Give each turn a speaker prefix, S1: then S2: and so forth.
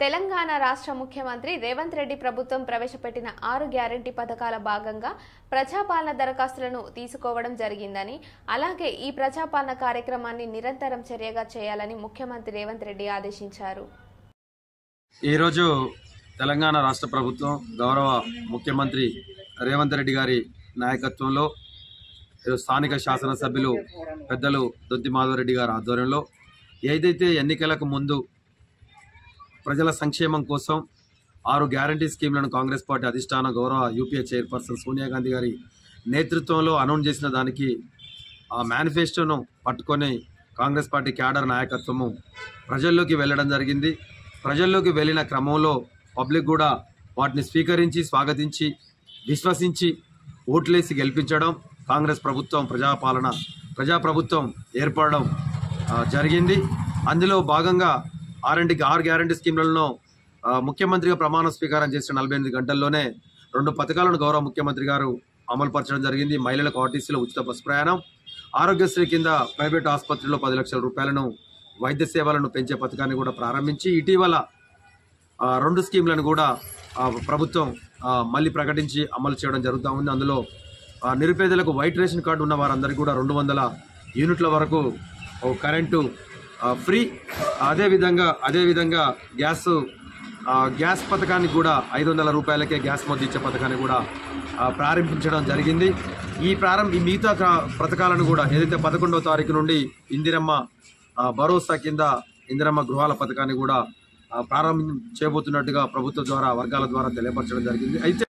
S1: తెలంగాణ రాష్ట్ర ముఖ్యమంత్రి రేవంత్ రెడ్డి ప్రభుత్వం ప్రవేశపెట్టిన 6 గ్యారెంటీ పథకాల భాగంగా ప్రజాపాలన దరఖాస్తులను తీసుకోవడం జరిగిందని, అలాగే ఈ ప్రజాపాలన కార్యక్రమాన్ని నిరంతరం చర్యగా చేయాలని ముఖ్యమంత్రి రేవంత్ రెడ్డి ఆదేశించారు.
S2: ఈ రోజు తెలంగాణ రాష్ట్ర ప్రభుత్వం గౌరవ ముఖ్యమంత్రి రేవంత్ రెడ్డి గారి నాయకత్వంలో స్థానిక శాసనసభ్యులు పెద్దలు దొంతి మాధవరెడ్డి గారి ఆధ్వర్యంలో ఏదైతే ఎన్నికలకు ముందు ప్రజల సంక్షేమం కోసం 6 గ్యారంటీ స్కీమ్లను కాంగ్రెస్ పార్టీ అధిష్టాన గౌరవ యూపీఏ చైర్పర్సన్ సోనియా గాంధీ గారి నేతృత్వంలో అనౌన్స్ చేసిన దానికి ఆ మేనిఫెస్టోను పట్టుకొని కాంగ్రెస్ పార్టీ క్యాడర్ నాయకత్వము ప్రజల్లోకి వెళ్ళడం జరిగింది. ప్రజల్లోకి వెళ్ళిన క్రమంలో పబ్లిక్ కూడా వాటిని స్వీకరించి స్వాగతించి విశ్వసించి ఓట్లేసి గెలిపించడం, కాంగ్రెస్ ప్రభుత్వం ప్రజాప్రభుత్వం ఏర్పడడం జరిగింది. అందులో భాగంగా 6 గ్యారంటీ స్కీమ్లలో ముఖ్యమంత్రిగా ప్రమాణ స్వీకారం చేసిన 48 గంటల్లోనే 2 పథకాలను గౌరవ ముఖ్యమంత్రి గారు అమలుపరచడం జరిగింది. మహిళలకు ఆర్టీసీలో ఉచిత బస్సు ప్రయాణం, ఆరోగ్యశ్రీ కింద ప్రైవేట్ ఆసుపత్రిలో 10 లక్షల రూపాయలను వైద్య సేవలను పెంచే పథకాన్ని కూడా ప్రారంభించి ఇటీవల 2 స్కీమ్లను కూడా ప్రభుత్వం మళ్ళీ ప్రకటించి అమలు చేయడం జరుగుతూ ఉంది. అందులో నిరుపేదలకు వైట్ రేషన్ కార్డు ఉన్న వారందరికీ కూడా 200 యూనిట్ల వరకు కరెంటు ఫ్రీ. అదేవిధంగా గ్యాస్ పథకానికి కూడా 500 రూపాయలకే గ్యాస్ మొద్దు ఇచ్చే పథకాన్ని కూడా ప్రారంభించడం జరిగింది. ఈ మిగతా పథకాలను కూడా ఏదైతే 11వ తారీఖు నుండి ఇందిరమ్మ భరోసా కింద ఇందిరమ్మ గృహాల పథకాన్ని కూడా ప్రారంభం చేయబోతున్నట్టుగా ప్రభుత్వం ద్వారా వర్గాల ద్వారా తెలియపరచడం జరిగింది. అయితే